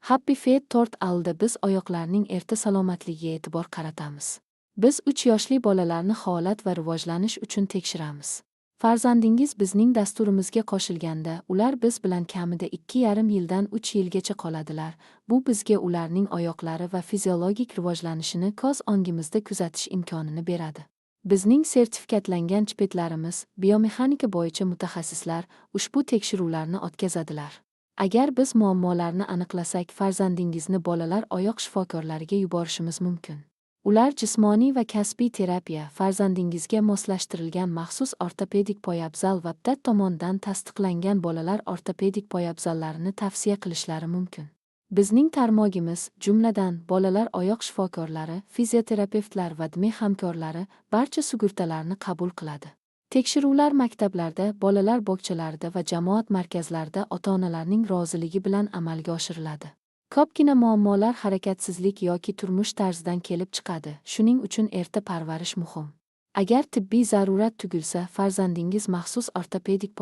Happy Feet tort alda biz oyoqlarning erta salomatligiga e'tibor qaratamiz. Biz 3 yoshli bolalarni holat va rivojlanish uchun tekshiramiz. Farzandingiz bizning dasturimizga qo'shilganda, ular biz bilan kamida 2,5 yildan 3 yilgacha qoladilar. Bu bizga ularning oyoqlari va fiziologik rivojlanishini ko'z o'ngimizda kuzatish imkonini beradi. Bizning sertifikatlangan chipetlarimiz, biomexanika bo'yicha mutaxassislar ushbu tekshiruvlarni o'tkazadilar. Agar biz muammolarni aniqlasak, farzandingizni bolalar oyoq shifokorlariga yuborishimiz mumkin. Ular jismoniy va kasbiy terapiya, farzandingizga moslashtirilgan maxsus ortopedik poyabzal va PDAT tomonidan tasdiqlangan bolalar ortopedik poyabzallarini tavsiya qilishlari mumkin. Bizning tarmog'imiz, jumladan, bolalar oyoq shifokorlari, fizioterapevtlar va DME hamkorlari barcha sug'urtalarni qabul qiladi. Tekshiruvlar maktablarda, bolalar bog'chalarida va jamoat markazlarida ota-onalarning roziligi bilan amalga oshiriladi. Ko'pgina muammolar harakatsizlik yoki turmush tarzidan kelib chiqadi. Shuning uchun erta parvarish muhim. Agar tibbiy zarurat tugilsa, farzandingiz maxsus ortopedik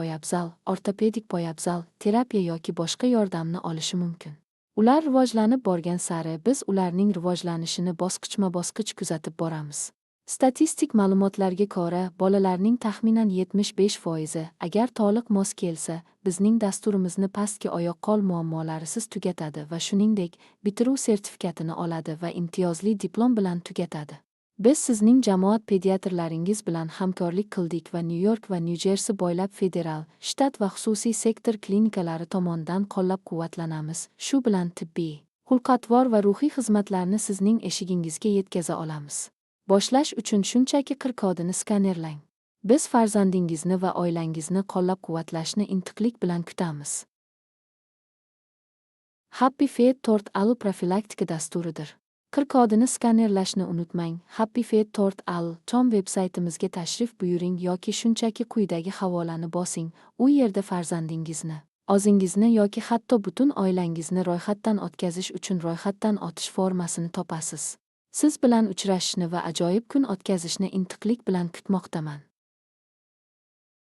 poyabzal, terapiya yoki boshqa yordamni olishi mumkin. Ular rivojlanib borgan sari biz ularning rivojlanishini bosqichma-bosqich kuzatib boramiz. Statistik ma'lumotlarga ko'ra, bolalarning taxminan 75% agar to'liq mos kelsa, bizning dasturimizni pastki oyoq-qo'l muammolarisiz tugatadi va shuningdek, bitiruv sertifikatini oladi va imtiyozli diplom bilan tugatadi. Biz sizning jamoat pediatrlaringiz bilan hamkorlik qildik va New York va New Jersey bo'ylab federal, shtat va xususiy sektor klinikalari tomonidan qo'llab-quvvatlanamiz. Shu bilan tibbiy, xulq-atvor va ruhiy xizmatlarni sizning eshigingizga yetkaza olamiz. Boshlash uchun shunchaki QR kodini skanerlang. Biz farzandingizni va oilangizni qo'llab-quvvatlashni intiqlik bilan kutamiz. Happy Feet tort alu profilaktika dasturidir. QR kodini skanerlashni unutmang. Happy Feet tort al.com veb-saytimizga tashrif buyuring yoki shunchaki quyidagi havolani bosing. U yerda farzandingizni, o'zingizni yoki hatto butun oilangizni ro'yxatdan o'tkazish uchun ro'yxatdan o'tish formasini topasiz. Siz bilan uchrashishni va ajoyib kun o'tkazishni intiqlik bilan kutmoqdaman.